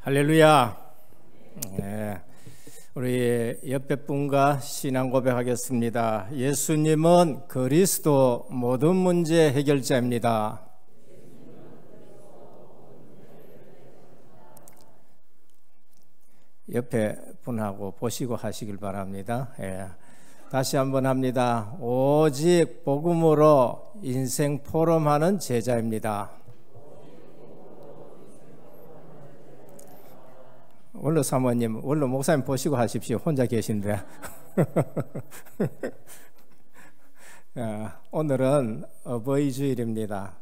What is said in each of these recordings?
할렐루야. 네, 우리 옆에 분과 신앙 고백하겠습니다. 예수님은 그리스도 모든 문제 해결자입니다. 옆에 분하고 보시고 하시길 바랍니다. 다시 한번 합니다. 오직 복음으로 인생 포럼하는 제자입니다. 원로 사모님, 원로 목사님 보시고 하십시오. 혼자 계신데. 오늘은 어버이 주일입니다.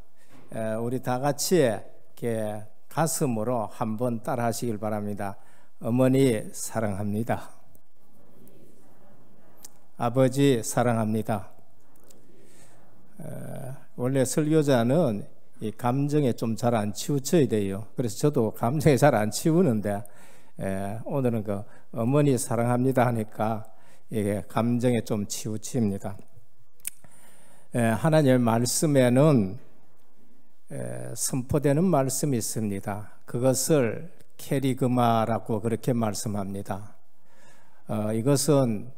우리 다 같이 이렇게 가슴으로 한번 따라 하시길 바랍니다. 어머니 사랑합니다. 아버지 사랑합니다. 원래 설교자는 이 감정에 좀 잘 안 치우쳐야 돼요. 그래서 저도 감정에 잘 안 치우는데 오늘은 그 어머니 사랑합니다 하니까 이게 감정에 좀 치우칩니다. 하나님의 말씀에는 선포되는 말씀이 있습니다. 그것을 캐리그마라고 그렇게 말씀합니다. 이것은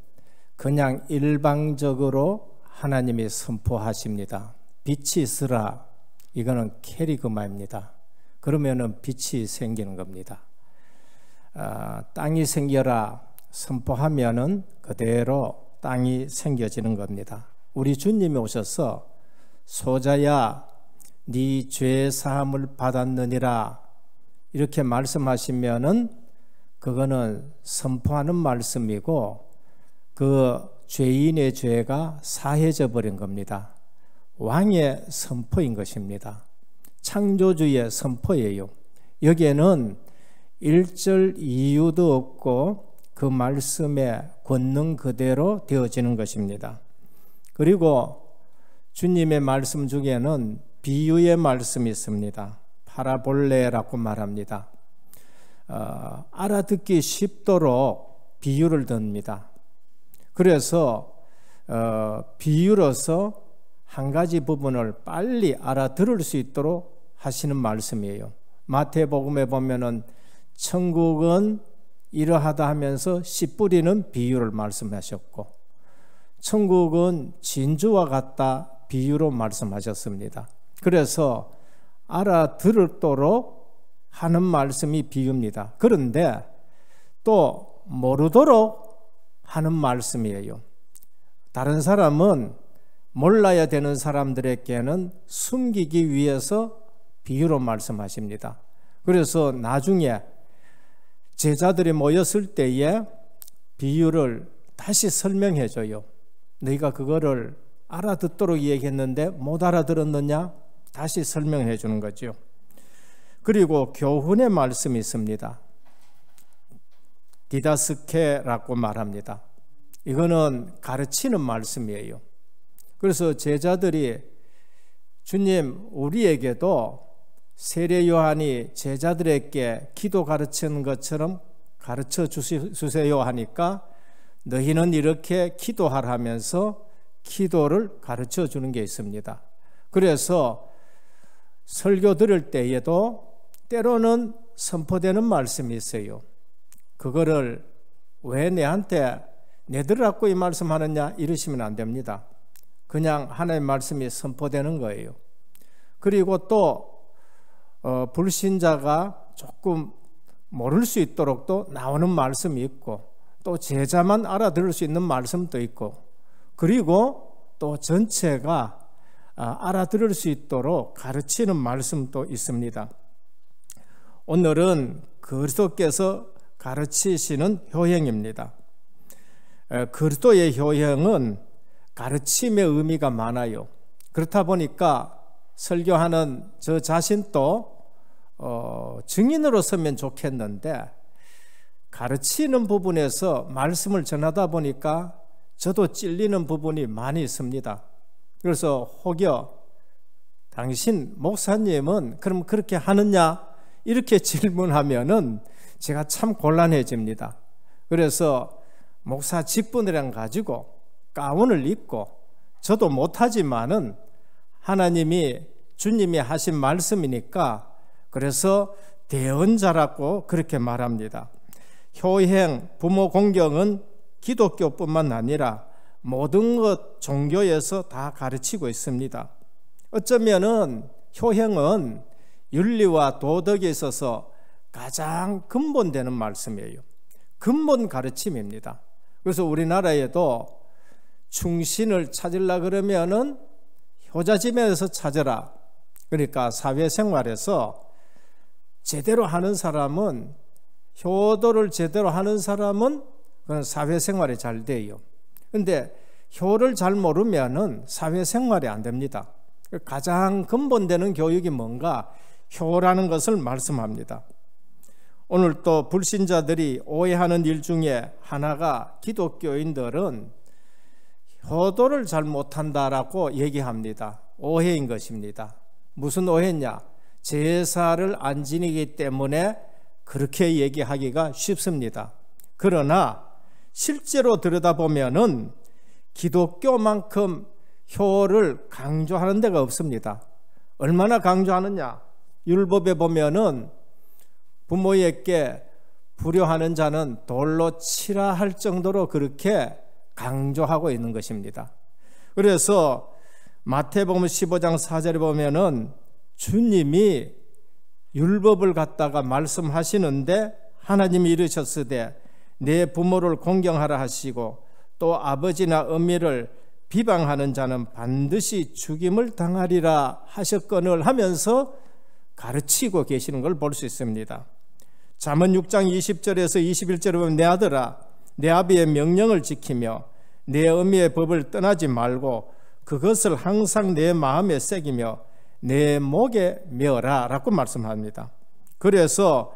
그냥 일방적으로 하나님이 선포하십니다. 빛이 있으라, 이거는 캐리그마입니다. 그러면은 빛이 생기는 겁니다. 땅이 생겨라 선포하면은 그대로 땅이 생겨지는 겁니다. 우리 주님이 오셔서 소자야 네 죄 사함을 받았느니라 이렇게 말씀하시면은 그거는 선포하는 말씀이고 그 죄인의 죄가 사해져 버린 겁니다. 왕의 선포인 것입니다. 창조주의 선포예요. 여기에는 1절 이유도 없고 그 말씀의 권능 그대로 되어지는 것입니다. 그리고 주님의 말씀 중에는 비유의 말씀이 있습니다. 파라볼레라고 말합니다. 알아듣기 쉽도록 비유를 듭니다. 그래서 비유로서 한 가지 부분을 빨리 알아들을 수 있도록 하시는 말씀이에요. 마태복음에 보면은 천국은 이러하다 하면서 씨 뿌리는 비유를 말씀하셨고 천국은 진주와 같다 비유로 말씀하셨습니다. 그래서 알아들도록 하는 말씀이 비유입니다. 그런데 또 모르도록 하는 말씀이에요. 다른 사람은 몰라야 되는 사람들에게는 숨기기 위해서 비유로 말씀하십니다. 그래서 나중에 제자들이 모였을 때에 비유를 다시 설명해 줘요. 너희가 그거를 알아듣도록 얘기했는데 못 알아들었느냐? 다시 설명해 주는 거죠. 그리고 교훈의 말씀이 있습니다. 디다스케라고 말합니다. 이거는 가르치는 말씀이에요. 그래서 제자들이 주님 우리에게도 세례 요한이 제자들에게 기도 가르치는 것처럼 가르쳐 주세요 하니까 너희는 이렇게 기도하라면서 기도를 가르쳐 주는 게 있습니다. 그래서 설교 들을 때에도 때로는 선포되는 말씀이 있어요. 그거를 왜 내한테 내들으라고 이 말씀하느냐 이러시면 안 됩니다. 그냥 하나님의 말씀이 선포되는 거예요. 그리고 또 불신자가 조금 모를 수 있도록 또 나오는 말씀이 있고 또 제자만 알아들을 수 있는 말씀도 있고 그리고 또 전체가 알아들을 수 있도록 가르치는 말씀도 있습니다. 오늘은 그리스도께서 가르치시는 효행입니다. 그리스도의 효행은 가르침의 의미가 많아요. 그렇다 보니까 설교하는 저 자신도 증인으로 서면 좋겠는데 가르치는 부분에서 말씀을 전하다 보니까 저도 찔리는 부분이 많이 있습니다. 그래서 혹여 당신 목사님은 그럼 그렇게 하느냐 이렇게 질문하면은 제가 참 곤란해집니다. 그래서 목사 직분이랑 가지고 가운을 입고 저도 못하지만은 하나님이 주님이 하신 말씀이니까 그래서 대언자라고 그렇게 말합니다. 효행, 부모 공경은 기독교뿐만 아니라 모든 것 종교에서 다 가르치고 있습니다. 어쩌면은 효행은 윤리와 도덕에 있어서 가장 근본되는 말씀이에요. 근본 가르침입니다. 그래서 우리나라에도 충신을 찾으려 그러면은 효자집에서 찾으라. 그러니까 사회생활에서 제대로 하는 사람은, 효도를 제대로 하는 사람은 그건 사회생활이 잘 돼요. 그런데 효를 잘 모르면은 사회생활이 안 됩니다. 가장 근본되는 교육이 뭔가? 효라는 것을 말씀합니다. 오늘 또 불신자들이 오해하는 일 중에 하나가 기독교인들은 효도를 잘 못한다라고 얘기합니다. 오해인 것입니다. 무슨 오해냐? 제사를 안 지니기 때문에 그렇게 얘기하기가 쉽습니다. 그러나 실제로 들여다보면은 기독교만큼 효를 강조하는 데가 없습니다. 얼마나 강조하느냐? 율법에 보면은 부모에게 불효하는 자는 돌로 치라 할 정도로 그렇게 강조하고 있는 것입니다. 그래서 마태복음 15장 4절에 보면은 주님이 율법을 갖다가 말씀하시는데 하나님이 이르셨으되 내 부모를 공경하라 하시고 또 아버지나 어미를 비방하는 자는 반드시 죽임을 당하리라 하셨거늘 하면서 가르치고 계시는 걸 볼 수 있습니다. 잠언 6장 20절에서 21절에 보면 내 아들아 내 아비의 명령을 지키며 내 어미의 법을 떠나지 말고 그것을 항상 내 마음에 새기며 내 목에 메어라 라고 말씀합니다. 그래서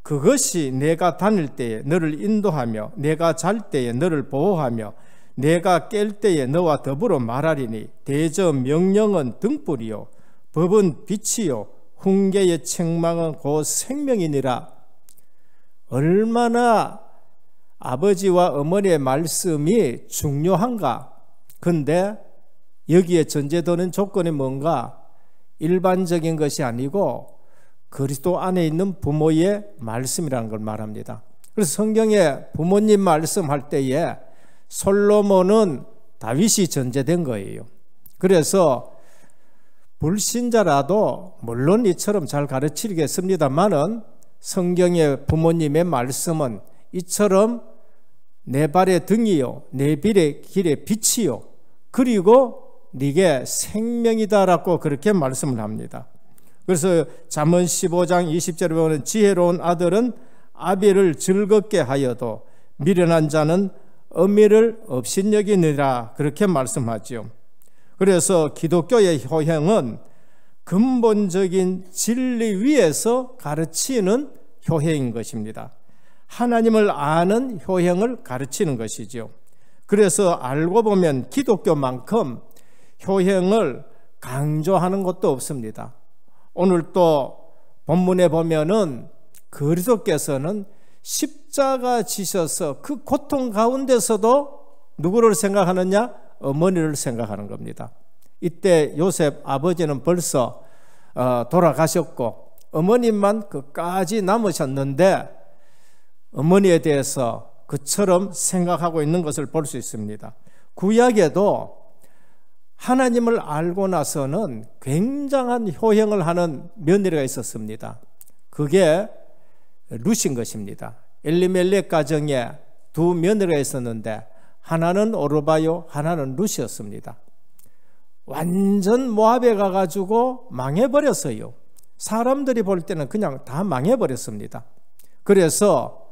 그것이 내가 다닐 때에 너를 인도하며 내가 잘 때에 너를 보호하며 내가 깰 때에 너와 더불어 말하리니 대저 명령은 등불이요 법은 빛이요 훈계의 책망은 곧 생명이니라. 얼마나 아버지와 어머니의 말씀이 중요한가. 근데 여기에 전제되는 조건이 뭔가? 일반적인 것이 아니고 그리스도 안에 있는 부모의 말씀이라는 걸 말합니다. 그래서 성경에 부모님 말씀할 때에 솔로몬은 다윗이 전제된 거예요. 그래서 불신자라도 물론 이처럼 잘 가르치겠습니다만은 성경의 부모님의 말씀은 이처럼 내 발의 등이요 내 길의 빛이요 그리고 네게 생명이다라고 그렇게 말씀을 합니다. 그래서 잠언 15장 20절에 보면 지혜로운 아들은 아비를 즐겁게 하여도 미련한 자는 어미를 업신여기니라 그렇게 말씀하죠. 그래서 기독교의 효행은 근본적인 진리 위에서 가르치는 효행인 것입니다. 하나님을 아는 효행을 가르치는 것이죠. 그래서 알고 보면 기독교만큼 효행을 강조하는 것도 없습니다. 오늘 또 본문에 보면은 그리스도께서는 십자가 지셔서 그 고통 가운데서도 누구를 생각하느냐? 어머니를 생각하는 겁니다. 이때 요셉 아버지는 벌써 돌아가셨고 어머님만 끝까지 남으셨는데 어머니에 대해서 그처럼 생각하고 있는 것을 볼 수 있습니다. 구약에도 하나님을 알고 나서는 굉장한 효행을 하는 며느리가 있었습니다. 그게 룻인 것입니다. 엘리멜렉 가정에 두 며느리가 있었는데 하나는 오르바요, 하나는 룻이었습니다. 완전 모압에 가가지고 망해버렸어요. 사람들이 볼 때는 그냥 다 망해버렸습니다. 그래서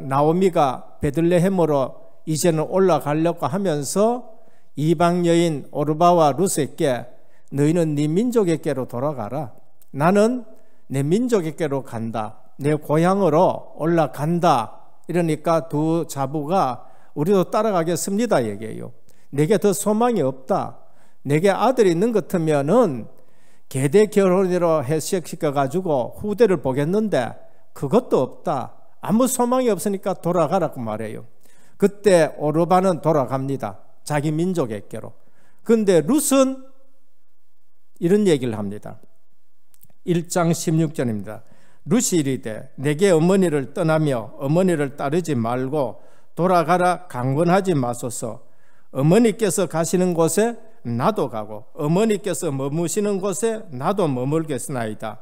나오미가 베들레헴으로 이제는 올라가려고 하면서 이방 여인 오르바와 룻에게 너희는 네 민족에게로 돌아가라. 나는 내 민족에게로 간다. 내 고향으로 올라간다. 이러니까 두 자부가 우리도 따라가겠습니다 얘기해요. 내게 더 소망이 없다. 내게 아들이 있는 것 같으면은 계대 결혼으로 해석시켜가지고 후대를 보겠는데 그것도 없다. 아무 소망이 없으니까 돌아가라고 말해요. 그때 오르바는 돌아갑니다. 자기 민족에게로. 그런데 룻은 이런 얘기를 합니다. 1장 16절입니다. 룻이 이르되 내게 어머니를 떠나며 어머니를 따르지 말고 돌아가라 강권하지 마소서. 어머니께서 가시는 곳에 나도 가고 어머니께서 머무시는 곳에 나도 머물겠나이다.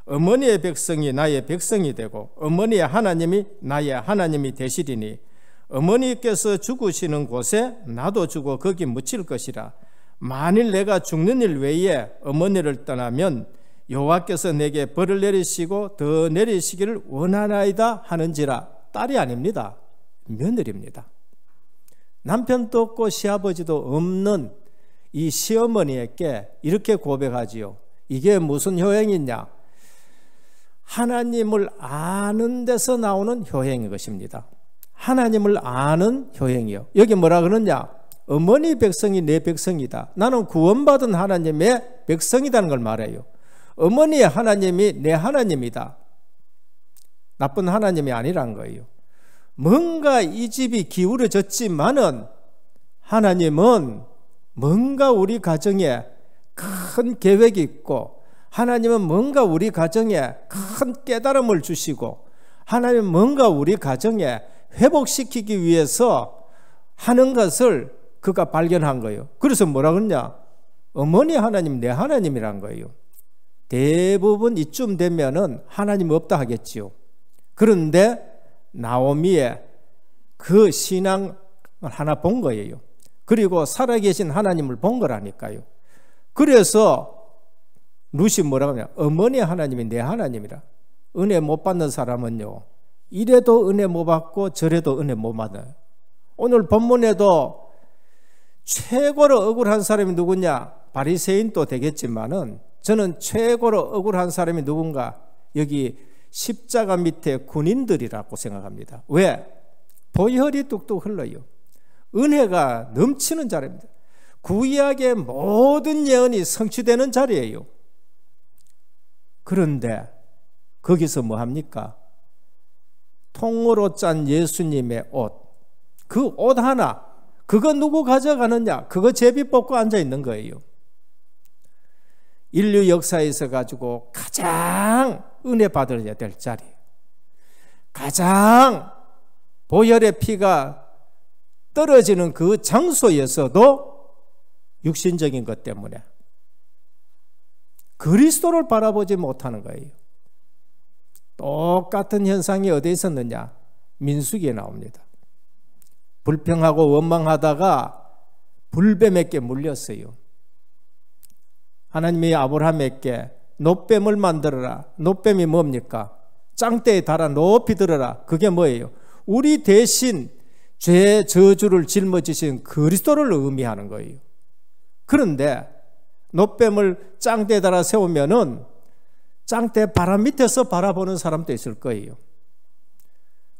어머니의 백성이 나의 백성이 되고 어머니의 하나님이 나의 하나님이 되시리니 어머니께서 죽으시는 곳에 나도 죽어 거기 묻힐 것이라. 만일 내가 죽는 일 외에 어머니를 떠나면 여호와께서 내게 벌을 내리시고 더 내리시기를 원하나이다 하는지라. 딸이 아닙니다. 며느리입니다. 남편도 없고 시아버지도 없는 이 시어머니에게 이렇게 고백하지요. 이게 무슨 효행이냐? 하나님을 아는 데서 나오는 효행인 것입니다. 하나님을 아는 효행이요. 여기 뭐라 그러냐? 어머니 백성이 내 백성이다. 나는 구원받은 하나님의 백성이라는 걸 말해요. 어머니의 하나님이 내 하나님이다. 나쁜 하나님이 아니란 거예요. 뭔가 이 집이 기울어졌지만은 하나님은 뭔가 우리 가정에 큰 계획이 있고, 하나님은 뭔가 우리 가정에 큰 깨달음을 주시고, 하나님은 뭔가 우리 가정에 회복시키기 위해서 하는 것을 그가 발견한 거예요. 그래서 뭐라 그러냐? 어머니 하나님 내 하나님이란 거예요. 대부분 이쯤 되면은 하나님 없다 하겠지요. 그런데 나오미의 그 신앙을 하나 본 거예요. 그리고 살아계신 하나님을 본 거라니까요. 그래서 룻이 뭐라고 하냐? 어머니 하나님이 내 하나님이라. 은혜 못 받는 사람은요, 이래도 은혜 못 받고 저래도 은혜 못 받아요. 오늘 본문에도 최고로 억울한 사람이 누구냐? 바리새인도 되겠지만은 저는 최고로 억울한 사람이 누군가? 여기 십자가 밑에 군인들이라고 생각합니다. 왜? 보혈이 뚝뚝 흘러요. 은혜가 넘치는 자리입니다. 구약의 모든 예언이 성취되는 자리예요. 그런데 거기서 뭐 합니까? 통으로 짠 예수님의 옷, 그 옷 하나, 그거 누구 가져가느냐? 그거 제비 뽑고 앉아 있는 거예요. 인류 역사에서 가지고 가장 은혜 받아야 될 자리, 가장 보혈의 피가 떨어지는 그 장소에서도 육신적인 것 때문에 그리스도를 바라보지 못하는 거예요. 똑같은 현상이 어디에 있었느냐? 민수기에 나옵니다. 불평하고 원망하다가 불뱀에게 물렸어요. 하나님이 아브라함에게 놋뱀을 만들어라. 놋뱀이 뭡니까? 짱대에 달아 높이 들어라. 그게 뭐예요? 우리 대신 죄 저주를 짊어지신 그리스도를 의미하는 거예요. 그런데 놋뱀을 짱대에 달아 세우면은 짱대 바람 밑에서 바라보는 사람도 있을 거예요.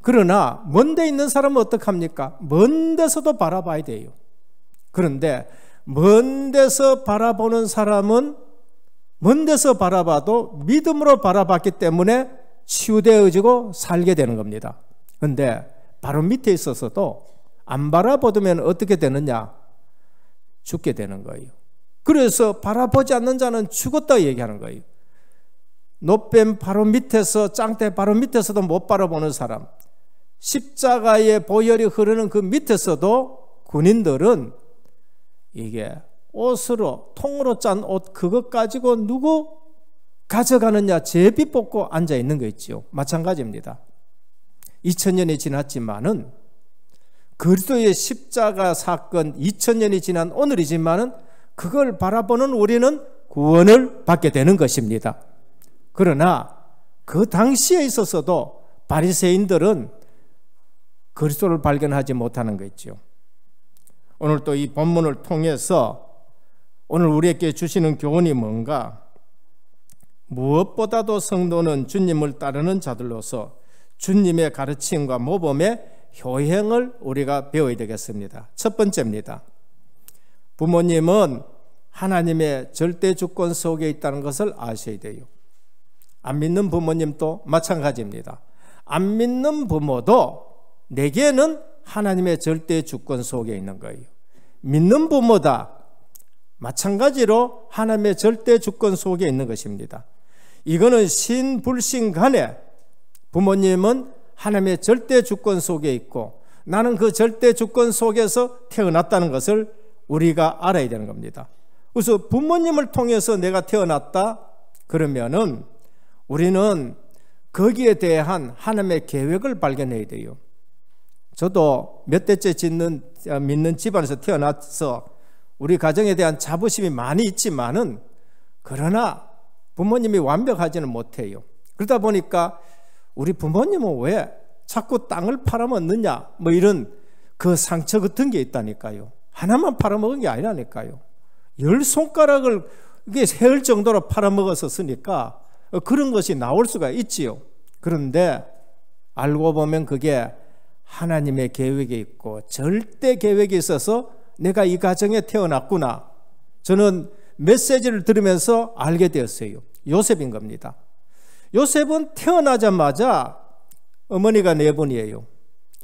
그러나 먼 데 있는 사람은 어떡합니까? 먼 데서도 바라봐야 돼요. 그런데 먼 데서 바라보는 사람은 먼 데서 바라봐도 믿음으로 바라봤기 때문에 치유되어지고 살게 되는 겁니다. 그런데 바로 밑에 있어서도 안 바라보면 어떻게 되느냐? 죽게 되는 거예요. 그래서 바라보지 않는 자는 죽었다 얘기하는 거예요. 놋뱀 바로 밑에서, 짱대 바로 밑에서도 못 바라보는 사람, 십자가의 보혈이 흐르는 그 밑에서도 군인들은 이게 옷으로, 통으로 짠 옷 그것 가지고 누구 가져가느냐? 제비 뽑고 앉아 있는 거 있죠. 마찬가지입니다. 2000년이 지났지만은 그리스도의 십자가 사건 2000년이 지난 오늘이지만은 그걸 바라보는 우리는 구원을 받게 되는 것입니다. 그러나 그 당시에 있어서도 바리새인들은 그리스도를 발견하지 못하는 거 있죠. 오늘 또 이 본문을 통해서 오늘 우리에게 주시는 교훈이 뭔가? 무엇보다도 성도는 주님을 따르는 자들로서 주님의 가르침과 모범의 효행을 우리가 배워야 되겠습니다. 첫 번째입니다. 부모님은 하나님의 절대 주권 속에 있다는 것을 아셔야 돼요. 안 믿는 부모님도 마찬가지입니다. 안 믿는 부모도 내게는 하나님의 절대 주권 속에 있는 거예요. 믿는 부모다 마찬가지로 하나님의 절대 주권 속에 있는 것입니다. 이거는 신불신 간에 부모님은 하나님의 절대 주권 속에 있고 나는 그 절대 주권 속에서 태어났다는 것을 우리가 알아야 되는 겁니다. 그래서 부모님을 통해서 내가 태어났다 그러면은 우리는 거기에 대한 하나님의 계획을 발견해야 돼요. 저도 몇 대째 믿는 집안에서 태어나서 우리 가정에 대한 자부심이 많이 있지만은 그러나 부모님이 완벽하지는 못해요. 그러다 보니까 우리 부모님은 왜 자꾸 땅을 팔아먹느냐 뭐 이런 그 상처 같은 게 있다니까요. 하나만 팔아먹은 게 아니라니까요. 10손가락을 이게 세을 정도로 팔아먹어서 쓰니까 그런 것이 나올 수가 있지요. 그런데 알고 보면 그게 하나님의 계획이 있고 절대 계획이 있어서 내가 이 가정에 태어났구나. 저는 메시지를 들으면서 알게 되었어요. 요셉인 겁니다. 요셉은 태어나자마자 어머니가 네 분이에요.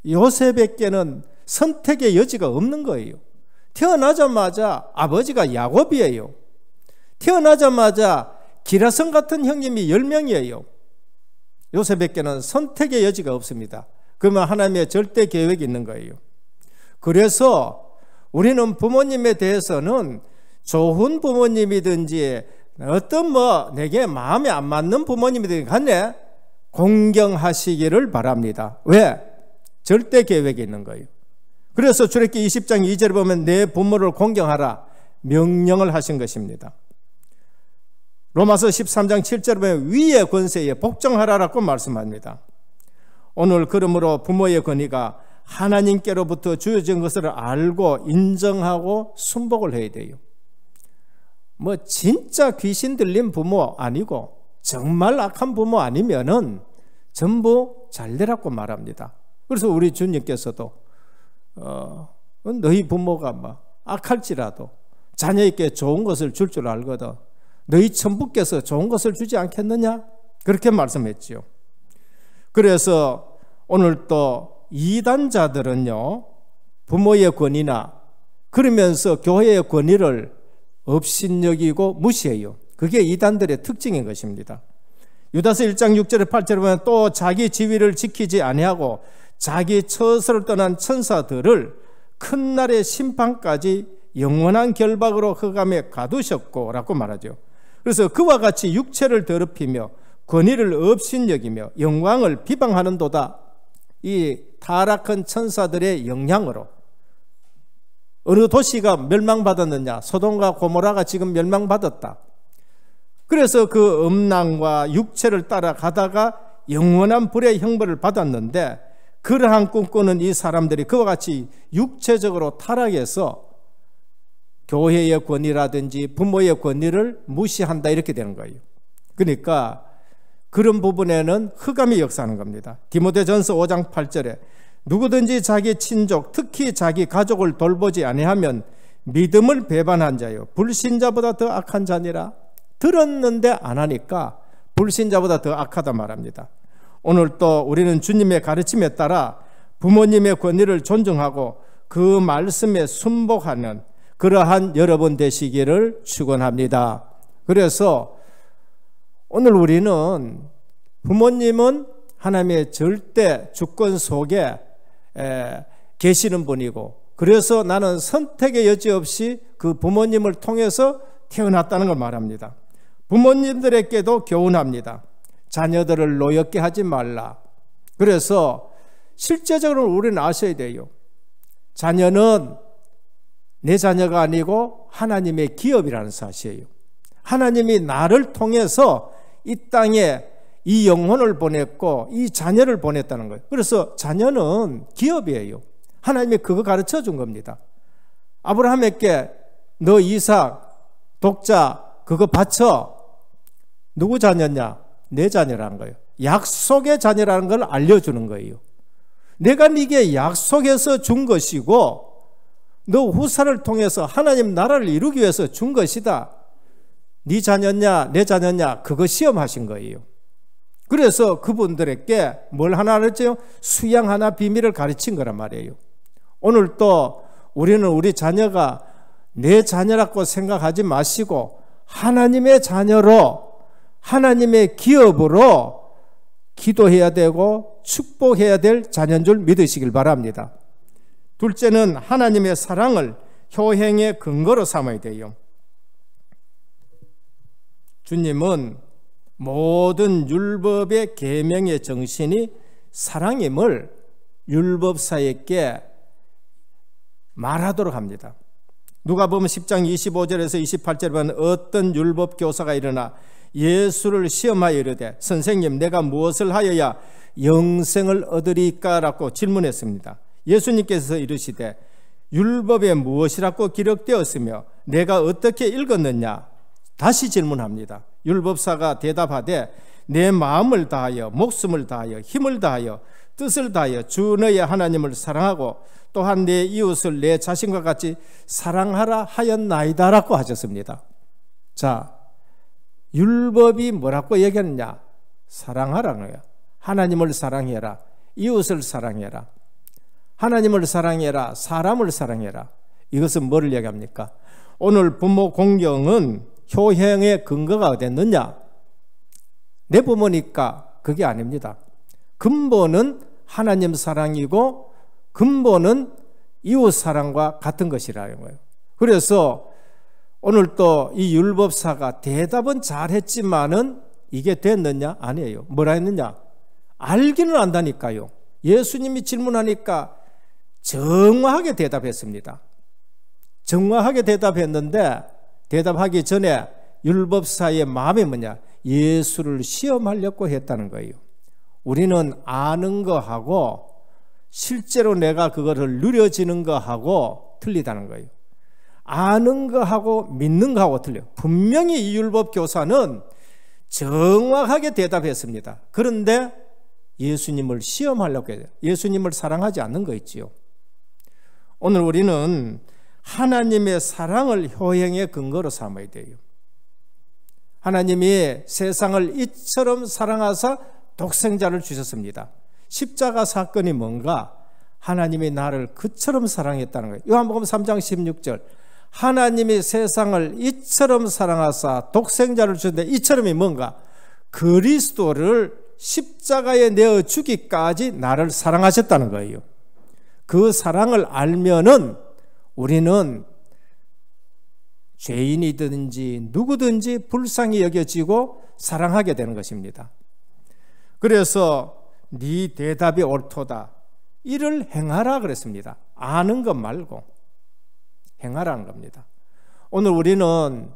요셉에게는 선택의 여지가 없는 거예요. 태어나자마자 아버지가 야곱이에요. 태어나자마자 기라성 같은 형님이 10명이에요. 요셉에게는 선택의 여지가 없습니다. 그러면 하나님의 절대 계획이 있는 거예요. 그래서 우리는 부모님에 대해서는 좋은 부모님이든지 어떤 내게 마음에 안 맞는 부모님이든지 간에 공경하시기를 바랍니다. 왜? 절대 계획이 있는 거예요. 그래서 출애굽기 20장 2절에 보면 내 부모를 공경하라 명령을 하신 것입니다. 로마서 13장 7절에 보면 위의 권세에 복종하라라고 말씀합니다. 오늘 그러므로 부모의 권위가 하나님께로부터 주어진 것을 알고 인정하고 순복을 해야 돼요. 진짜 귀신 들린 부모 아니고 정말 악한 부모 아니면은 전부 잘 되라고 말합니다. 그래서 우리 주님께서도 너희 부모가 악할지라도 자녀에게 좋은 것을 줄 줄 알거든 너희 천부께서 좋은 것을 주지 않겠느냐? 그렇게 말씀했지요. 그래서 오늘 또 이단자들은요 부모의 권위나 그러면서 교회의 권위를 업신여기고 무시해요. 그게 이단들의 특징인 것입니다. 유다서 1장 6절에 8절에 보면 또 자기 지위를 지키지 아니하고 자기 처소를 떠난 천사들을 큰 날의 심판까지 영원한 결박으로 흑암에 가두셨고 라고 말하죠. 그래서 그와 같이 육체를 더럽히며 권위를 업신여기며 영광을 비방하는도다. 이 타락한 천사들의 영향으로 어느 도시가 멸망받았느냐? 소돔과 고모라가 지금 멸망받았다. 그래서 그 음란과 육체를 따라가다가 영원한 불의 형벌을 받았는데 그러한 꿈꾸는 이 사람들이 그와 같이 육체적으로 타락해서 교회의 권위라든지 부모의 권위를 무시한다 이렇게 되는 거예요. 그러니까 그런 부분에는 흑암이 역사하는 겁니다. 디모데전서 5장 8절에 누구든지 자기 친족 특히 자기 가족을 돌보지 아니하면 믿음을 배반한 자요 불신자보다 더 악한 자니라. 들었는데 안 하니까 불신자보다 더 악하다 말합니다. 오늘 또 우리는 주님의 가르침에 따라 부모님의 권위를 존중하고 그 말씀에 순복하는 그러한 여러분 되시기를 축원합니다. 그래서 오늘 우리는 부모님은 하나님의 절대 주권 속에 계시는 분이고 그래서 나는 선택의 여지 없이 그 부모님을 통해서 태어났다는 걸 말합니다. 부모님들에게도 교훈합니다. 자녀들을 노엽게 하지 말라. 그래서 실제적으로 우리는 아셔야 돼요. 자녀는 내 자녀가 아니고 하나님의 기업이라는 사실이에요. 하나님이 나를 통해서 이 땅에 이 영혼을 보냈고 이 자녀를 보냈다는 거예요. 그래서 자녀는 기업이에요. 하나님이 그거 가르쳐 준 겁니다. 아브라함에게 너 이삭 독자 그거 바쳐. 누구 자녀냐? 내 자녀라는 거예요. 약속의 자녀라는 걸 알려주는 거예요. 내가 네게 약속해서 준 것이고 너 후사를 통해서 하나님 나라를 이루기 위해서 준 것이다. 네 자녀냐 내 자녀냐 그거 시험하신 거예요. 그래서 그분들에게 뭘 하나 가르쳐요? 수양 하나 비밀을 가르친 거란 말이에요. 오늘 또 우리는 우리 자녀가 내 자녀라고 생각하지 마시고 하나님의 자녀로 하나님의 기업으로 기도해야 되고 축복해야 될 자녀인 줄 믿으시길 바랍니다. 둘째는 하나님의 사랑을 효행의 근거로 삼아야 돼요. 주님은 모든 율법의 계명의 정신이 사랑임을 율법사에게 말하도록 합니다. 누가복음 10장 25절에서 28절에 보면 어떤 율법 교사가 일어나 예수를 시험하여 이르되 선생님 내가 무엇을 하여야 영생을 얻으리까라고 질문했습니다. 예수님께서 이르시되 율법에 무엇이라고 기록되었으며 내가 어떻게 읽었느냐 다시 질문합니다. 율법사가 대답하되 내 마음을 다하여 목숨을 다하여 힘을 다하여 뜻을 다하여 주 너의 하나님을 사랑하고 또한 내 이웃을 내 자신과 같이 사랑하라 하였나이다라고 하셨습니다. 자, 율법이 뭐라고 얘기하느냐? 사랑하라는 거예요. 하나님을 사랑해라. 이웃을 사랑해라. 하나님을 사랑해라. 사람을 사랑해라. 이것은 뭐를 얘기합니까? 오늘 부모 공경은 효행의 근거가 어딨느냐? 내 부모니까 그게 아닙니다. 근본은 하나님 사랑이고 근본은 이웃 사랑과 같은 것이라는 거예요. 그래서 오늘 또 이 율법사가 대답은 잘했지만은 이게 됐느냐? 아니에요. 뭐라 했느냐? 알기는 안다니까요. 예수님이 질문하니까 정확하게 대답했습니다. 정확하게 대답했는데 대답하기 전에 율법사의 마음이 뭐냐? 예수를 시험하려고 했다는 거예요. 우리는 아는 거하고 실제로 내가 그거를 누려지는 거하고 틀리다는 거예요. 아는 거하고 믿는 거하고 틀려요. 분명히 이 율법 교사는 정확하게 대답했습니다. 그런데 예수님을 시험하려고 해요. 예수님을 사랑하지 않는 거 있지요. 오늘 우리는 하나님의 사랑을 효행의 근거로 삼아야 돼요. 하나님이 세상을 이처럼 사랑하사 독생자를 주셨습니다. 십자가 사건이 뭔가? 하나님이 나를 그처럼 사랑했다는 거예요. 요한복음 3장 16절 하나님이 세상을 이처럼 사랑하사 독생자를 주셨는데 이처럼이 뭔가? 그리스도를 십자가에 내어 주기까지 나를 사랑하셨다는 거예요. 그 사랑을 알면은 우리는 죄인이든지 누구든지 불쌍히 여겨지고 사랑하게 되는 것입니다. 그래서 네 대답이 옳도다. 이를 행하라 그랬습니다. 아는 것 말고 행하라는 겁니다. 오늘 우리는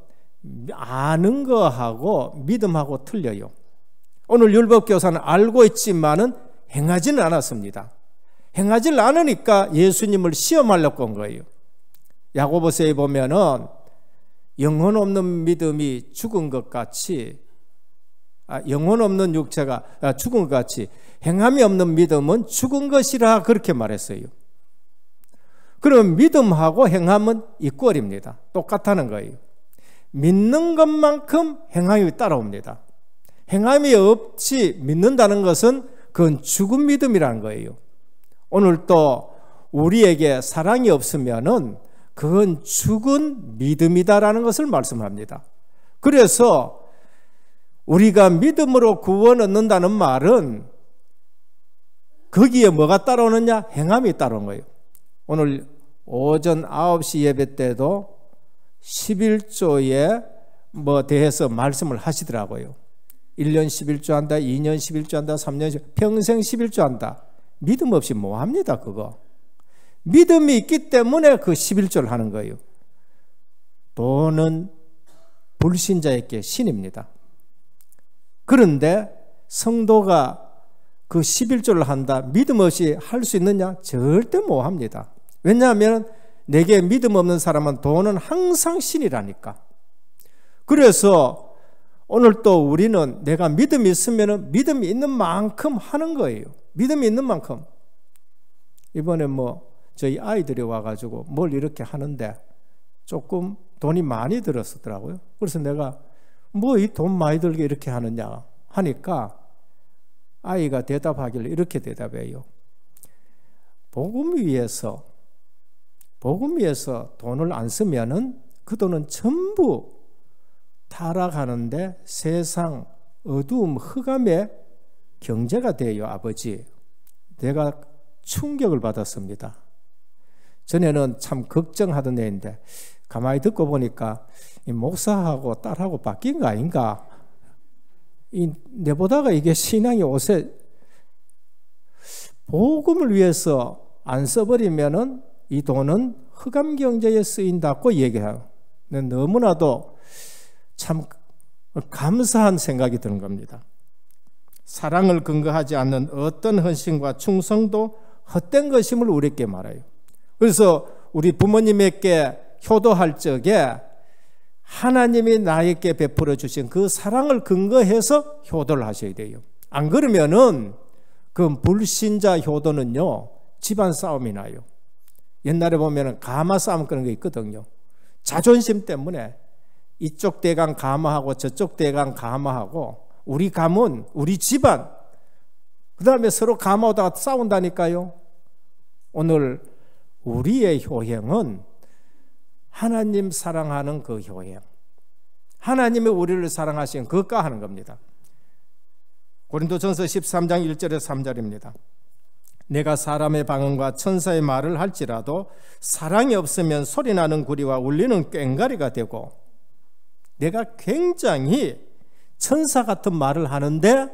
아는 거하고 믿음하고 틀려요. 오늘 율법교사는 알고 있지만은 행하지는 않았습니다. 행하지를 않으니까 예수님을 시험하려고 한 거예요. 야고보서에 보면은 영혼 없는 믿음이 죽은 것 같이 영혼 없는 육체가 죽은 것 같이 행함이 없는 믿음은 죽은 것이라 그렇게 말했어요. 그럼 믿음하고 행함은 이꼴입니다. 똑같다는 거예요. 믿는 것만큼 행함이 따라옵니다. 행함이 없이 믿는다는 것은 그건 죽은 믿음이라는 거예요. 오늘 또 우리에게 사랑이 없으면은 그건 죽은 믿음이다라는 것을 말씀합니다. 그래서 우리가 믿음으로 구원 얻는다는 말은 거기에 뭐가 따라오느냐? 행함이 따라온 거예요. 오늘 오전 9시 예배 때도 11조에 대해서 말씀을 하시더라고요. 1년 11조 한다, 2년 11조 한다, 3년 평생 11조 한다. 믿음 없이 뭐 합니다, 그거. 믿음이 있기 때문에 그 11조를 하는 거예요. 돈은 불신자에게 신입니다. 그런데 성도가 그 11조를 한다, 믿음 없이 할 수 있느냐? 절대 못 합니다. 왜냐하면 내게 믿음 없는 사람은 돈은 항상 신이라니까. 그래서 오늘 또 우리는 내가 믿음이 있으면 믿음이 있는 만큼 하는 거예요. 믿음이 있는 만큼. 이번에 저희 아이들이 와가지고 뭘 이렇게 하는데 조금 돈이 많이 들었더라고요. 그래서 내가 이 돈 많이 들게 이렇게 하느냐 하니까 아이가 대답하길래 이렇게 대답해요. 복음 위해서 돈을 안 쓰면은 그 돈은 전부 타락하는데 세상 어두움, 흑암의 경제가 돼요, 아버지. 내가 충격을 받았습니다. 전에는 참 걱정하던 애인데 가만히 듣고 보니까 이 목사하고 딸하고 바뀐 거 아닌가? 내보다가 이게 신앙이 옷에 복음을 위해서 안 써버리면은 이 돈은 흑암 경제에 쓰인다고 얘기해요. 너무나도 참 감사한 생각이 드는 겁니다. 사랑을 근거하지 않는 어떤 헌신과 충성도 헛된 것임을 우리에게 말해요. 그래서 우리 부모님에게 효도할 적에 하나님이 나에게 베풀어 주신 그 사랑을 근거해서 효도를 하셔야 돼요. 안 그러면은 그 불신자 효도는요, 집안 싸움이 나요. 옛날에 보면은 가마 싸움 그런 게 있거든요. 자존심 때문에 이쪽 대강 가마하고 저쪽 대강 가마하고 우리 가문, 우리 집안, 그 다음에 서로 가마하다가 싸운다니까요. 오늘 우리의 효행은 하나님 사랑하는 그 효행, 하나님의 우리를 사랑하신 그것과 하는 겁니다. 고린도전서 13장 1절에서 3절입니다. 내가 사람의 방언과 천사의 말을 할지라도 사랑이 없으면 소리나는 구리와 울리는 꽹과리가 되고, 내가 굉장히 천사 같은 말을 하는데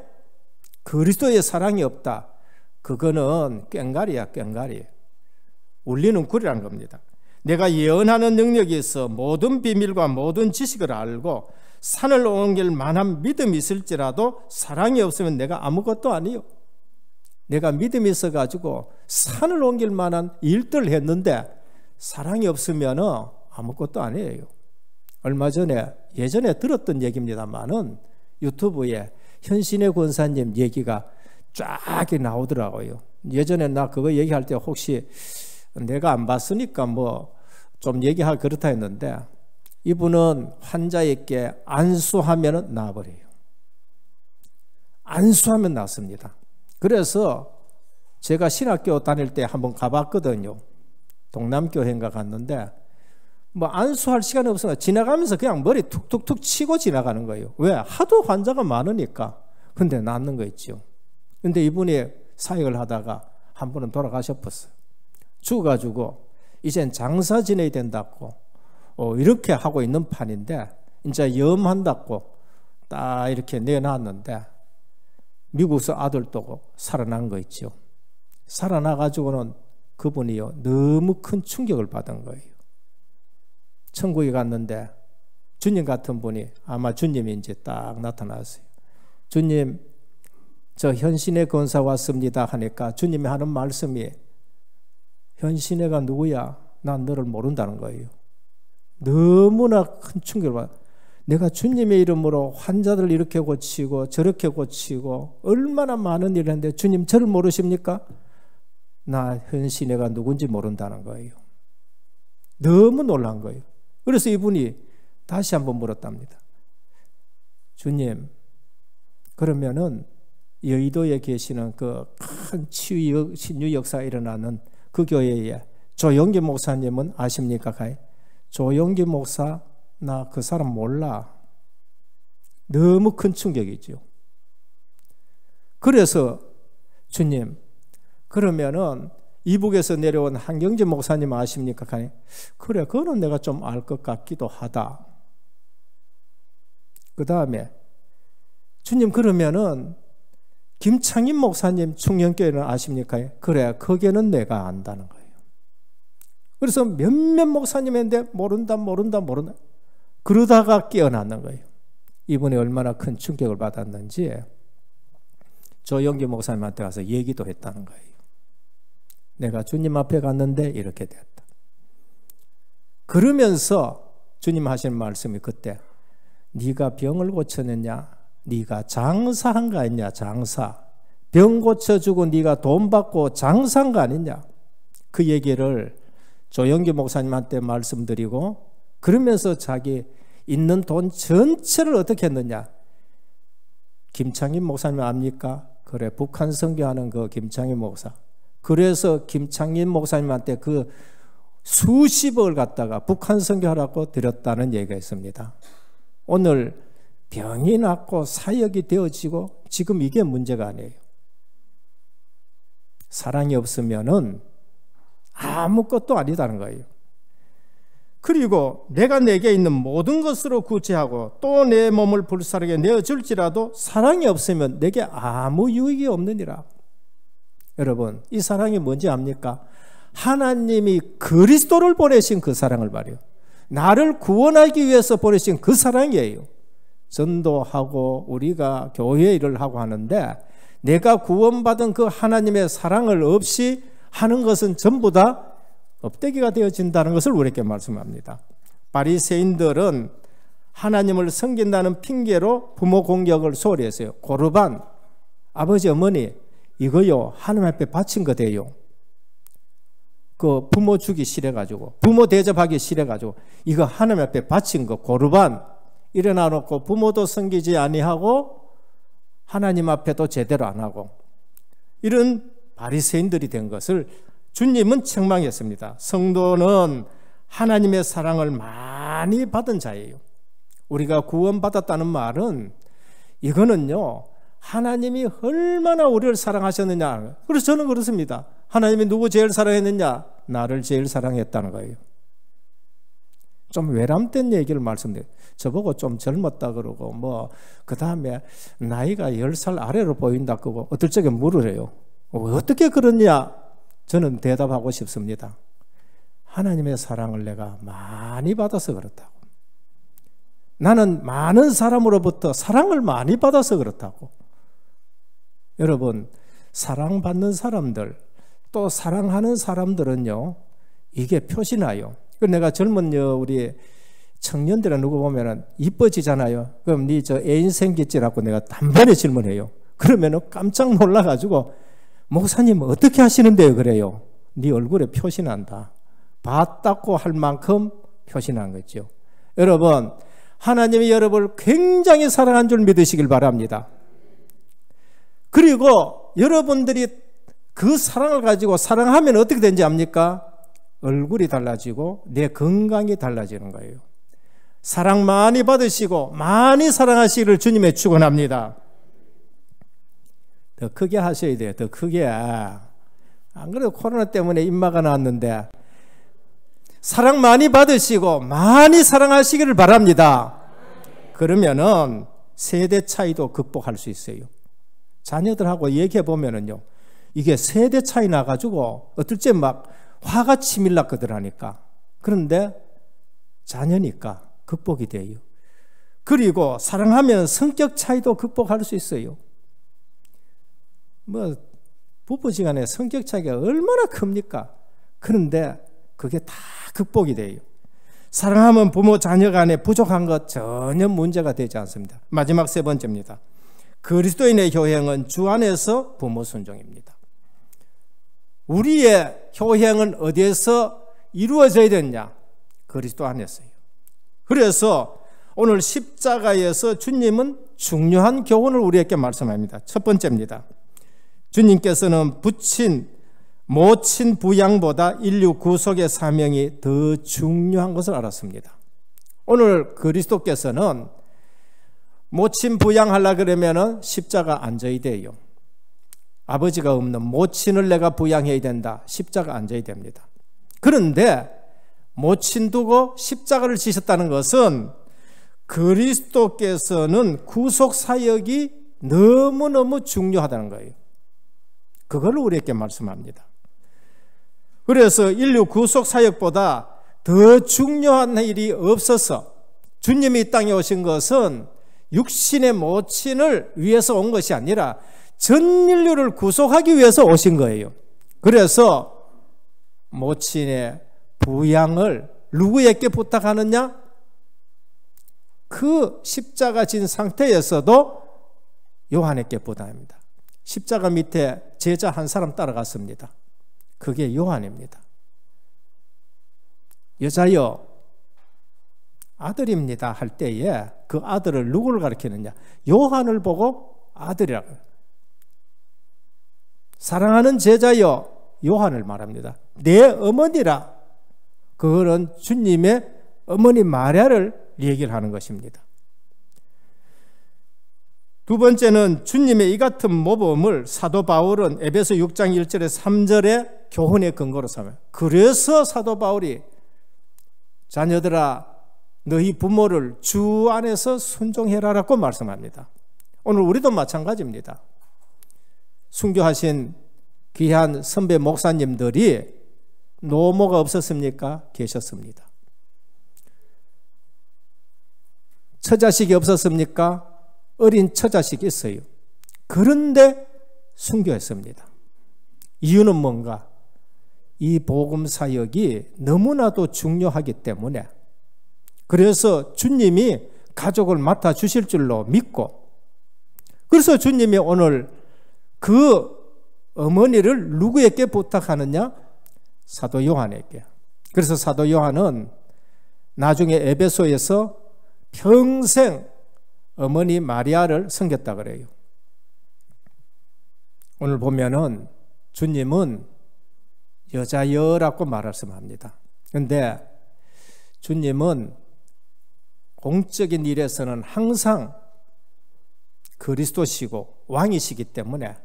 그리스도의 사랑이 없다. 그거는 꽹과리야, 꽹과리. 울리는 구리라는 겁니다. 내가 예언하는 능력이 있어 모든 비밀과 모든 지식을 알고 산을 옮길 만한 믿음이 있을지라도 사랑이 없으면 내가 아무것도 아니요. 내가 믿음이 있어가지고 산을 옮길 만한 일들을 했는데 사랑이 없으면 아무것도 아니에요. 얼마 전에 예전에 들었던 얘기입니다만은 유튜브에 현신의 권사님 얘기가 쫙 나오더라고요. 예전에 나 그거 얘기할 때 혹시 내가 안 봤으니까 뭐 좀 얘기하기 그렇다 했는데, 이분은 환자에게 안수하면 나아버려요. 안수하면 낫습니다. 그래서 제가 신학교 다닐 때 한번 가봤거든요. 동남교회인가 갔는데 뭐 안수할 시간이 없어서 지나가면서 그냥 머리 툭툭툭 치고 지나가는 거예요. 왜? 하도 환자가 많으니까. 근데 낫는 거 있죠. 근데 이분이 사역을 하다가 한 번은 돌아가셨었어요. 죽어가지고 이젠 장사 지내야 된다고 이렇게 하고 있는 판인데 이제 염한다고 딱 이렇게 내놨는데 미국에서 아들도 살아난 거 있죠. 살아나가지고는 그분이요, 너무 큰 충격을 받은 거예요. 천국에 갔는데 주님 같은 분이, 아마 주님이 이제 딱 나타났어요. 주님, 저 현신의 권사 왔습니다 하니까 주님이 하는 말씀이, 현신애가 누구야? 난 너를 모른다는 거예요. 너무나 큰 충격을 받아. 내가 주님의 이름으로 환자들 이렇게 고치고 저렇게 고치고 얼마나 많은 일을 했는데 주님 저를 모르십니까? 나 현신애가 누군지 모른다는 거예요. 너무 놀란 거예요. 그래서 이분이 다시 한번 물었답니다. 주님, 그러면은 여의도에 계시는 그 큰 치유 신유 역사 일어나는 그 교회에 조용기 목사님은 아십니까? 조용기 목사, 나 그 사람 몰라. 너무 큰 충격이죠. 그래서 주님, 그러면은 이북에서 내려온 한경재 목사님 아십니까? 그래, 그거는 내가 좀 알 것 같기도 하다. 그 다음에 주님, 그러면은 김창인 목사님 충녕교회는 아십니까? 그래, 거기는 내가 안다는 거예요. 그래서 몇몇 목사님인데 모른다. 그러다가 깨어났는 거예요. 이분이 얼마나 큰 충격을 받았는지 조영기 목사님한테 가서 얘기도 했다는 거예요. 내가 주님 앞에 갔는데 이렇게 됐다. 그러면서 주님 하시는 말씀이 그때, 네가 병을 고쳤느냐? 네가 장사한 거 아니냐? 장사. 병 고쳐주고 네가 돈 받고 장사한 거 아니냐? 그 얘기를 조영기 목사님한테 말씀드리고, 그러면서 자기 있는 돈 전체를 어떻게 했느냐? 김창인 목사님 압니까? 그래, 북한 선교하는 그 김창인 목사. 그래서 김창인 목사님한테 그 수십억을 갖다가 북한 선교하라고 드렸다는 얘기가 있습니다. 오늘 병이 낫고 사역이 되어지고 지금 이게 문제가 아니에요. 사랑이 없으면은 아무것도 아니다는 거예요. 그리고 내가 내게 있는 모든 것으로 구제하고 또 내 몸을 불사르게 내어줄지라도 사랑이 없으면 내게 아무 유익이 없느니라. 여러분, 이 사랑이 뭔지 압니까? 하나님이 그리스도를 보내신 그 사랑을 말이에요. 나를 구원하기 위해서 보내신 그 사랑이에요. 전도하고 우리가 교회 일을 하고 하는데 내가 구원받은 그 하나님의 사랑을 없이 하는 것은 전부 다 업되기가 되어진다는 것을 우리에게 말씀합니다. 바리새인들은 하나님을 섬긴다는 핑계로 부모 공격을 소홀히 했어요. 고르반, 아버지 어머니 이거요 하나님 앞에 바친 거 돼요. 그 부모 주기 싫어가지고 부모 대접하기 싫어가지고 이거 하나님 앞에 바친 거 고르반 일어나 놓고 부모도 섬기지 아니하고 하나님 앞에도 제대로 안 하고 이런 바리새인들이 된 것을 주님은 책망했습니다. 성도는 하나님의 사랑을 많이 받은 자예요. 우리가 구원받았다는 말은 이거는요 하나님이 얼마나 우리를 사랑하셨느냐. 그래서 저는 그렇습니다. 하나님이 누구 제일 사랑했느냐? 나를 제일 사랑했다는 거예요. 좀 외람된 얘기를 말씀드려요. 저보고 좀 젊었다 그러고 그 다음에 나이가 10살 아래로 보인다 그러고 어떨 적에 물으래요. 어떻게 그러냐? 저는 대답하고 싶습니다. 하나님의 사랑을 내가 많이 받아서 그렇다고. 나는 많은 사람으로부터 사랑을 많이 받아서 그렇다고. 여러분, 사랑받는 사람들 또 사랑하는 사람들은요 이게 표시나요. 내가 젊은 우리 청년들은 누구 보면은 이뻐지잖아요. 그럼 네 저 애인 생겼지라고 내가 단번에 질문해요. 그러면은 깜짝 놀라가지고 목사님 어떻게 하시는데요? 그래요. 네 얼굴에 표시난다. 봤다고 할 만큼 표시난 거죠. 여러분, 하나님이 여러분을 굉장히 사랑한 줄 믿으시길 바랍니다. 그리고 여러분들이 그 사랑을 가지고 사랑하면 어떻게 되는지 압니까? 얼굴이 달라지고 내 건강이 달라지는 거예요. 사랑 많이 받으시고 많이 사랑하시기를 주님의 축원합니다. 더 크게 하셔야 돼요. 더 크게. 안 그래도 코로나 때문에 입마가 나왔는데 사랑 많이 받으시고 많이 사랑하시기를 바랍니다. 그러면은 세대 차이도 극복할 수 있어요. 자녀들하고 얘기해 보면은요, 이게 세대 차이 나가지고 어떨 때 막 화가 치밀락거들 하니까. 그런데 자녀니까 극복이 돼요. 그리고 사랑하면 성격 차이도 극복할 수 있어요. 부부지간에 성격 차이가 얼마나 큽니까? 그런데 그게 다 극복이 돼요. 사랑하면 부모 자녀 간에 부족한 것 전혀 문제가 되지 않습니다. 마지막 세 번째입니다. 그리스도인의 효행은 주 안에서 부모 순종입니다. 우리의 효행은 어디에서 이루어져야 되느냐? 그리스도 안에서요. 그래서 오늘 십자가에서 주님은 중요한 교훈을 우리에게 말씀합니다. 첫 번째입니다. 주님께서는 모친 부양보다 인류 구속의 사명이 더 중요한 것을 알았습니다. 오늘 그리스도께서는 모친 부양하려고 그러면 십자가 안 져야 돼요. 아버지가 없는 모친을 내가 부양해야 된다. 십자가 안 져야 됩니다. 그런데 모친 두고 십자가를 지셨다는 것은 그리스도께서는 구속 사역이 너무너무 중요하다는 거예요. 그걸 우리에게 말씀합니다. 그래서 인류 구속 사역보다 더 중요한 일이 없어서 주님이 이 땅에 오신 것은 육신의 모친을 위해서 온 것이 아니라 전 인류를 구속하기 위해서 오신 거예요. 그래서 모친의 부양을 누구에게 부탁하느냐? 그 십자가 진 상태에서도 요한에게 부탁합니다. 십자가 밑에 제자 한 사람 따라갔습니다. 그게 요한입니다. 여자여 아들입니다 할 때에 그 아들을 누구를 가리키느냐? 요한을 보고 아들이라고. 사랑하는 제자여 요한을 말합니다. 내 어머니라. 그거는 주님의 어머니 마리아를 얘기를 하는 것입니다. 두 번째는 주님의 이 같은 모범을 사도 바울은 에베소 6장 1절에 3절의 교훈의 근거로 삼아요. 그래서 사도 바울이 자녀들아 너희 부모를 주 안에서 순종해라라고 말씀합니다. 오늘 우리도 마찬가지입니다. 순교하신 귀한 선배 목사님들이 노모가 없었습니까? 계셨습니다. 처자식이 없었습니까? 어린 처자식이 있어요. 그런데 순교했습니다. 이유는 뭔가? 이 복음 사역이 너무나도 중요하기 때문에, 그래서 주님이 가족을 맡아주실 줄로 믿고, 그래서 주님이 오늘 그 어머니를 누구에게 부탁하느냐? 사도 요한에게. 그래서 사도 요한은 나중에 에베소에서 평생 어머니 마리아를 섬겼다 그래요. 오늘 보면은 주님은 여자여라고 말씀합니다. 그런데 주님은 공적인 일에서는 항상 그리스도시고 왕이시기 때문에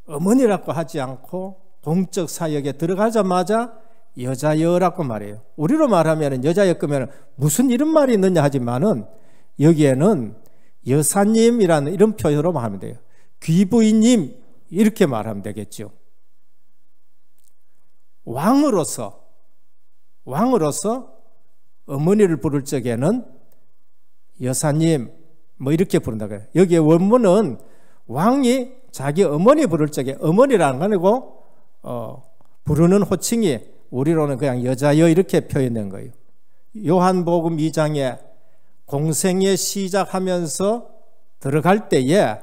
어머니라고 하지 않고 공적 사역에 들어가자마자 여자여라고 말해요. 우리로 말하면 여자여 끄면 무슨 이런 말이 있느냐 하지만은 여기에는 여사님이라는 이런 표현으로 하면 돼요. 귀부인님 이렇게 말하면 되겠죠. 왕으로서 어머니를 부를 적에는 여사님 뭐 이렇게 부른다 그래요. 여기에 원문은 왕이 자기 어머니 부를 적에 어머니라는 거 아니고 부르는 호칭이 우리로는 그냥 여자여 이렇게 표현된 거예요. 요한복음 2장에 공생애 시작하면서 들어갈 때에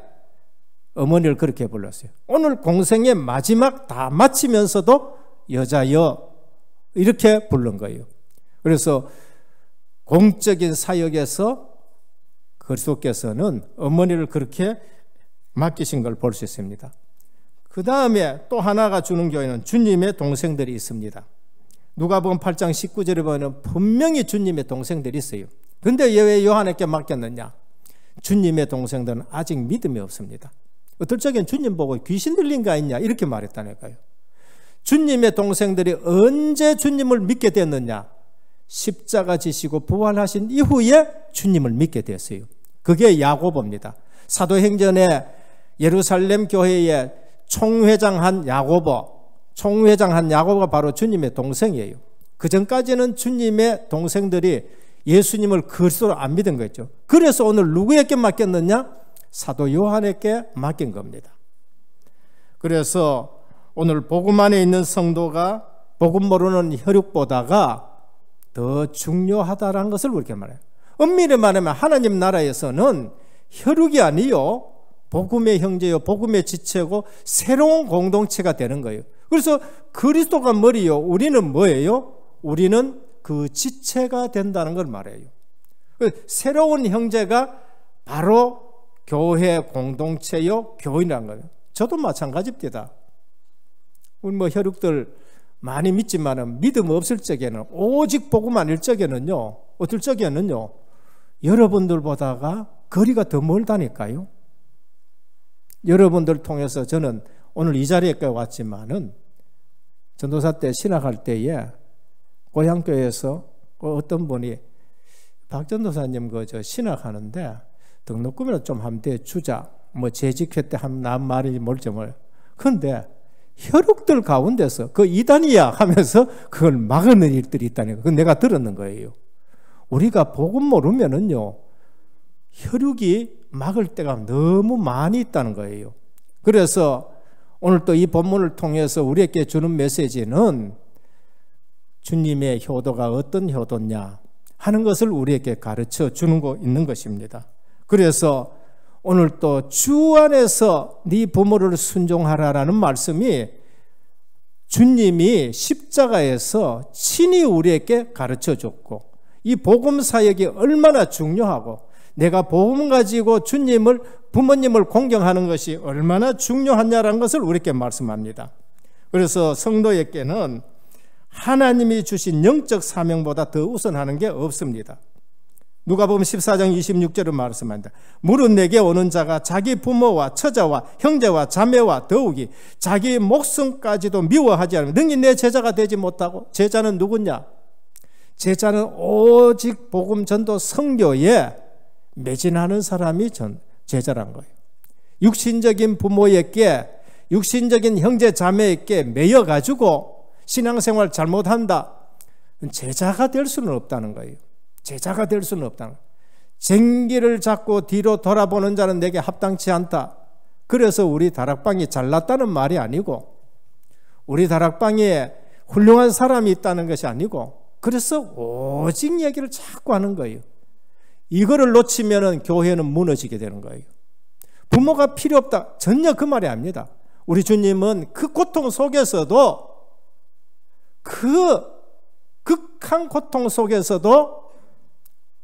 어머니를 그렇게 불렀어요. 오늘 공생애 마지막 다 마치면서도 여자여 이렇게 부른 거예요. 그래서 공적인 사역에서 그리스도께서는 어머니를 그렇게 맡기신 걸 볼 수 있습니다. 그 다음에 또 하나가 주는 교회는 주님의 동생들이 있습니다. 누가복음 8장 19절에 보면 분명히 주님의 동생들이 있어요. 그런데 왜 요한에게 맡겼느냐? 주님의 동생들은 아직 믿음이 없습니다. 어떨 적엔 주님 보고 귀신 들린 거 있냐 이렇게 말했다니까요. 주님의 동생들이 언제 주님을 믿게 됐느냐? 십자가 지시고 부활하신 이후에 주님을 믿게 됐어요. 그게 야고보입니다. 사도행전에 예루살렘 교회의 총회장한 야고보가 바로 주님의 동생이에요. 그 전까지는 주님의 동생들이 예수님을 그리스도로 안 믿은 거죠. 그래서 오늘 누구에게 맡겼느냐? 사도 요한에게 맡긴 겁니다. 그래서 오늘 복음 안에 있는 성도가 복음 모르는 혈육보다가 더 중요하다는 것을 우리에게 말해요. 엄밀히 말하면 하나님 나라에서는 혈육이 아니요 복음의 형제요 복음의 지체고 새로운 공동체가 되는 거예요. 그래서 그리스도가 머리요 우리는 뭐예요? 우리는 그 지체가 된다는 걸 말해요. 새로운 형제가 바로 교회 공동체요 교인이라는 거예요. 저도 마찬가지입니다. 우리 혈육들 많이 믿지만은 믿음 없을 적에는 오직 복음 아닐 적에는요 어떨 적에는요 여러분들보다가 거리가 더 멀다니까요. 여러분들 통해서 저는 오늘 이 자리에 왔지만은 전도사 때 신학할 때에 고향교회에서 어떤 분이 박 전도사님 저 신학하는데 등록금이나 좀 하면 돼 주자 뭐 재직회 때 한 말이 뭘지 몰라요. 그런데 혈육들 가운데서 그 이단이야 하면서 그걸 막는 일들이 있다니까. 그건 내가 들었는 거예요. 우리가 복음 모르면은요 혈육이 막을 때가 너무 많이 있다는 거예요. 그래서 오늘 또 이 본문을 통해서 우리에게 주는 메시지는 주님의 효도가 어떤 효도냐 하는 것을 우리에게 가르쳐 주는 거 있는 것입니다. 그래서 오늘 또 주 안에서 네 부모를 순종하라라는 말씀이 주님이 십자가에서 친히 우리에게 가르쳐 줬고 이 복음 사역이 얼마나 중요하고 내가 복음 가지고 부모님을 공경하는 것이 얼마나 중요하냐라는 것을 우리에게 말씀합니다. 그래서 성도에게는 하나님이 주신 영적 사명보다 더 우선하는 게 없습니다. 누가복음 14장 26절을 말씀합니다. 무릇 내게 오는 자가 자기 부모와 처자와 형제와 자매와 더욱이 자기 목숨까지도 미워하지 않으면 능히 내 제자가 되지 못하고, 제자는 누구냐? 제자는 오직 복음 전도 선교에 매진하는 사람이 제자란 거예요. 육신적인 부모에게, 육신적인 형제 자매에게 매여가지고 신앙생활 잘못한다, 제자가 될 수는 없다는 거예요. 제자가 될 수는 없다는 거예요. 쟁기를 잡고 뒤로 돌아보는 자는 내게 합당치 않다. 그래서 우리 다락방이 잘났다는 말이 아니고, 우리 다락방에 훌륭한 사람이 있다는 것이 아니고, 그래서 오직 얘기를 자꾸 하는 거예요. 이거를 놓치면 교회는 무너지게 되는 거예요. 부모가 필요 없다, 전혀 그 말이 아닙니다. 우리 주님은 그 고통 속에서도, 그 극한 고통 속에서도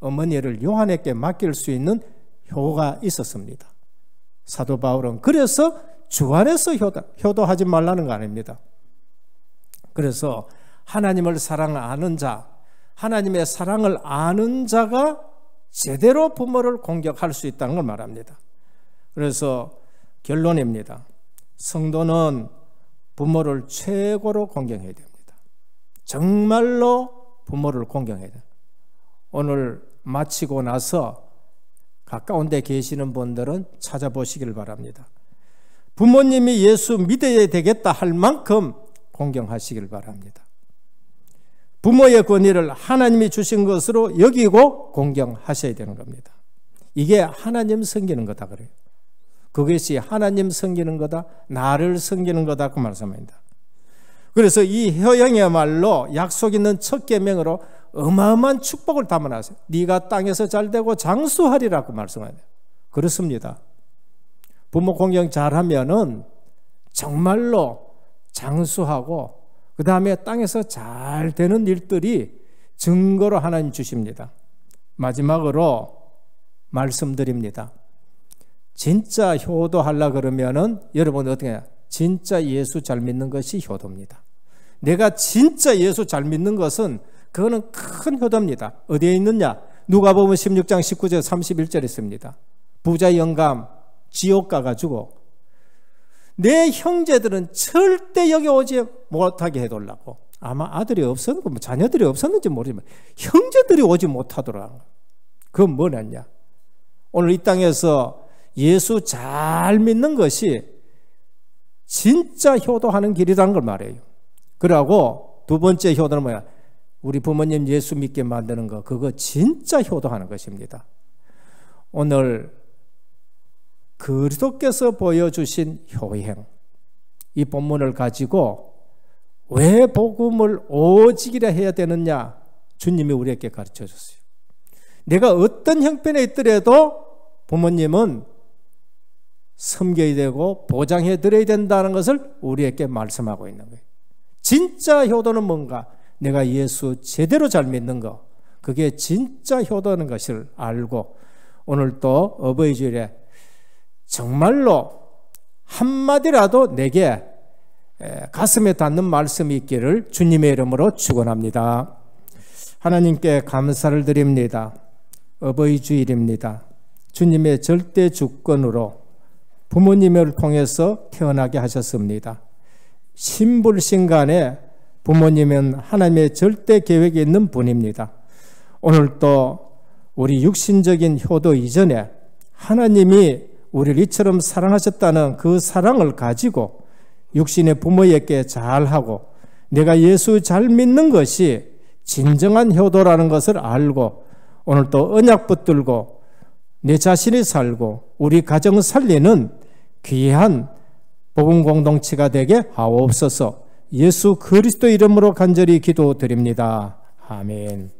어머니를 요한에게 맡길 수 있는 효가 있었습니다. 사도 바울은 그래서 주 안에서 효도하지 말라는 거 아닙니다. 그래서 하나님을 아는 자, 하나님의 사랑을 아는 자가 제대로 부모를 공격할 수 있다는 걸 말합니다. 그래서 결론입니다. 성도는 부모를 최고로 공경해야 됩니다. 정말로 부모를 공경해야 됩니다. 오늘 마치고 나서 가까운 데 계시는 분들은 찾아보시길 바랍니다. 부모님이 예수 믿어야 되겠다 할 만큼 공경하시길 바랍니다. 부모의 권위를 하나님이 주신 것으로 여기고 공경하셔야 되는 겁니다. 이게 하나님 섬기는 거다 그래요. 그것이 하나님 섬기는 거다, 나를 섬기는 거다 그 말씀입니다. 그래서 이 효형이야말로 약속 있는 첫 계명으로 어마어마한 축복을 담아놨어요. 네가 땅에서 잘되고 장수하리라고 말씀해요. 그렇습니다. 부모 공경 잘하면은 정말로 장수하고 그 다음에 땅에서 잘 되는 일들이 증거로 하나님 주십니다. 마지막으로 말씀드립니다. 진짜 효도하려고 그러면은 여러분 어떻게 해요? 진짜 예수 잘 믿는 것이 효도입니다. 내가 진짜 예수 잘 믿는 것은 그거는 큰 효도입니다. 어디에 있느냐? 누가복음 16장 19절 31절 있습니다. 부자 영감 지옥 가가지고 내 형제들은 절대 여기 오지 못하게 해달라고. 아마 아들이 없었는지 자녀들이 없었는지 모르지만 형제들이 오지 못하더라. 그건 뭐냐? 오늘 이 땅에서 예수 잘 믿는 것이 진짜 효도하는 길이라는 걸 말해요. 그러고 두 번째 효도는 뭐야? 우리 부모님 예수 믿게 만드는 거, 그거 진짜 효도하는 것입니다. 오늘 그리스도께서 보여주신 효행, 이 본문을 가지고 왜 복음을 오직이라 해야 되느냐? 주님이 우리에게 가르쳐 줬어요. 내가 어떤 형편에 있더라도 부모님은 섬겨야 되고 보장해 드려야 된다는 것을 우리에게 말씀하고 있는 거예요. 진짜 효도는 뭔가? 내가 예수 제대로 잘 믿는 거, 그게 진짜 효도는 것을 알고 오늘 또 어버이 주일에 정말로 한마디라도 내게 가슴에 닿는 말씀이 있기를 주님의 이름으로 축원합니다. 하나님께 감사를 드립니다. 어버이 주일입니다. 주님의 절대 주권으로 부모님을 통해서 태어나게 하셨습니다. 신불신간에 부모님은 하나님의 절대 계획이 있는 분입니다. 오늘 또 우리 육신적인 효도 이전에 하나님이 우리를 이처럼 사랑하셨다는 그 사랑을 가지고 육신의 부모에게 잘하고 내가 예수 잘 믿는 것이 진정한 효도라는 것을 알고 오늘 또 언약 붙들고 내 자신이 살고 우리 가정 살리는 귀한 복음 공동체가 되게 하옵소서. 예수 그리스도 이름으로 간절히 기도드립니다. 아멘.